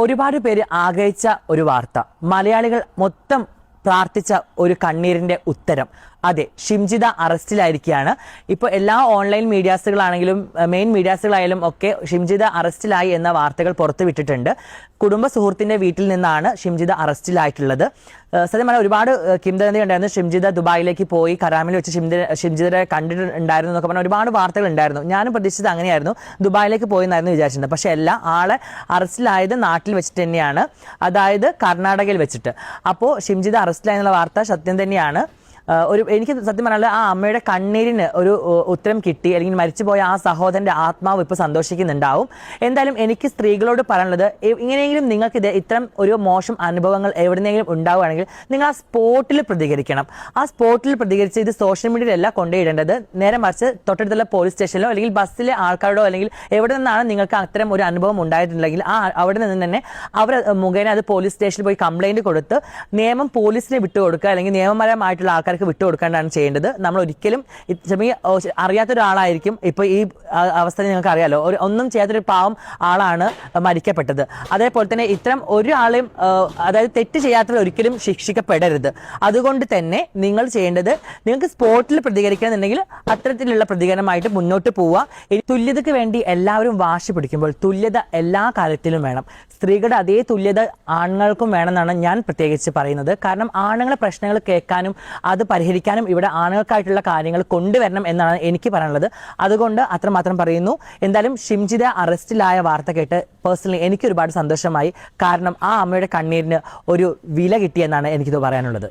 ഒരുപാട് പേര് ആഗ്രഹിച്ച ഒരു വാർത്ത, മലയാളികൾ മൊത്തം പ്രാർത്ഥിച്ച ഒരു കണ്ണീരിന്റെ ഉത്തരം. അതെ, ഷിംജിത അറസ്റ്റിലായിരിക്കുകയാണ്. ഇപ്പോൾ എല്ലാ ഓൺലൈൻ മീഡിയാസുകളാണെങ്കിലും മെയിൻ മീഡിയാസുകളായാലും ഒക്കെ ഷിംജിത അറസ്റ്റിലായി എന്ന വാർത്തകൾ പുറത്തുവിട്ടിട്ടുണ്ട്. കുടുംബ സുഹൃത്തിന്റെ വീട്ടിൽ നിന്നാണ് ഷിംജിത അറസ്റ്റിലായിട്ടുള്ളത്. സത്യം പറഞ്ഞാൽ ഒരുപാട് കിംവദന്തി ഉണ്ടായിരുന്നു. ഷിംജിത ദുബായിലേക്ക് പോയി, കരാമിൽ വെച്ച് ഷിംജിതയെ കണ്ടിട്ടുണ്ടായിരുന്നു എന്നൊക്കെ പറഞ്ഞാൽ ഒരുപാട് വാർത്തകൾ ഉണ്ടായിരുന്നു. ഞാനും പ്രതീക്ഷിച്ചത് അങ്ങനെയായിരുന്നു, ദുബായിലേക്ക് പോയി എന്നായിരുന്നു വിചാരിച്ചിരുന്നത്. പക്ഷെ അല്ല, ആളെ അറസ്റ്റിലായത് നാട്ടിൽ വെച്ചിട്ട് തന്നെയാണ്, അതായത് കർണാടകയിൽ വെച്ചിട്ട്. അപ്പോൾ ഷിംജിത അറസ്റ്റിലായെന്നുള്ള വാർത്ത സത്യം തന്നെയാണ്. എനിക്ക് സത്യം പറഞ്ഞാൽ ആ അമ്മയുടെ കണ്ണീരിന് ഒരു ഉത്തരം കിട്ടി, അല്ലെങ്കിൽ മരിച്ചുപോയ ആ സഹോദരന്റെ ആത്മാവ് ഇപ്പോൾ സന്തോഷിക്കുന്നുണ്ടാവും. എന്തായാലും എനിക്ക് സ്ത്രീകളോട് പറയാനുള്ളത്, ഇങ്ങനെയെങ്കിലും നിങ്ങൾക്ക് ഇത്തരം ഒരു മോശം അനുഭവങ്ങൾ എവിടെയെങ്കിലും ഉണ്ടാവുകയാണെങ്കിൽ നിങ്ങൾ ആ സ്പോട്ടിൽ പ്രതികരിക്കണം. ആ സ്പോട്ടിൽ പ്രതികരിച്ച് ഇത് സോഷ്യൽ മീഡിയയിലല്ല കൊണ്ടുപോയിടേണ്ടത്. നേരെ മറിച്ച് തൊട്ടടുത്തുള്ള പോലീസ് സ്റ്റേഷനിലോ അല്ലെങ്കിൽ ബസ്സിലെ ആൾക്കാരോടോ അല്ലെങ്കിൽ എവിടെ നിന്നാണ് നിങ്ങൾക്ക് അത്തരം ഒരു അനുഭവം ഉണ്ടായിട്ടുണ്ടെങ്കിൽ അവിടെ നിന്ന് തന്നെ അവർ മുഖേന അത് പോലീസ് സ്റ്റേഷനിൽ പോയി കംപ്ലൈന്റ് കൊടുത്ത് നിയമം പോലീസിനെ വിട്ടുകൊടുക്കുക, അല്ലെങ്കിൽ നിയമപരമായിട്ടുള്ള ആൾക്കാർ വിട്ടുകൊടുക്കാണ്ടാണ് ചെയ്യേണ്ടത്. നമ്മൾ ഒരിക്കലും അറിയാത്തൊരാളായിരിക്കും ഇപ്പൊ ഈ അവസ്ഥ, നിങ്ങൾക്ക് അറിയാലോ, ഒന്നും ചെയ്യാത്തൊരു പാവം ആളാണ് മരിക്കപ്പെട്ടത്. അതേപോലെ തന്നെ ഇത്തരം ഒരാളെയും, അതായത് തെറ്റ് ചെയ്യാത്തവർ ഒരിക്കലും ശിക്ഷിക്കപ്പെടരുത്. അതുകൊണ്ട് തന്നെ നിങ്ങൾ ചെയ്യേണ്ടത്, നിങ്ങൾക്ക് സ്പോട്ടിൽ പ്രതികരിക്കണമെന്നുണ്ടെങ്കിൽ അത്തരത്തിലുള്ള പ്രതികരണമായിട്ട് മുന്നോട്ട് പോവുക. തുല്യതയ്ക്ക് വേണ്ടി എല്ലാവരും വാശി പിടിക്കുമ്പോൾ തുല്യത എല്ലാ കാര്യത്തിലും വേണം. സ്ത്രീകളുടെ അതേ തുല്യത ആണുങ്ങൾക്കും വേണമെന്നാണ് ഞാൻ പ്രത്യേകിച്ച് പറയുന്നത്. കാരണം ആണുങ്ങളെ പ്രശ്നങ്ങൾ കേൾക്കാനും അത് പരിഹരിക്കാനും ഇവിടെ ആണുങ്ങൾക്കായിട്ടുള്ള കാര്യങ്ങൾ കൊണ്ടുവരണം എന്നാണ് എനിക്ക് പറയാനുള്ളത്. അതുകൊണ്ട് അത്രമാത്രം പറയുന്നു. എന്തായാലും ഷിംജിത അറസ്റ്റിലായ വാർത്ത കേട്ട് പേഴ്സണലി എനിക്ക് ഒരുപാട് സന്തോഷമായി. കാരണം ആ അമ്മയുടെ കണ്ണീരിന് ഒരു വില കിട്ടിയെന്നാണ് എനിക്കിത് പറയാനുള്ളത്.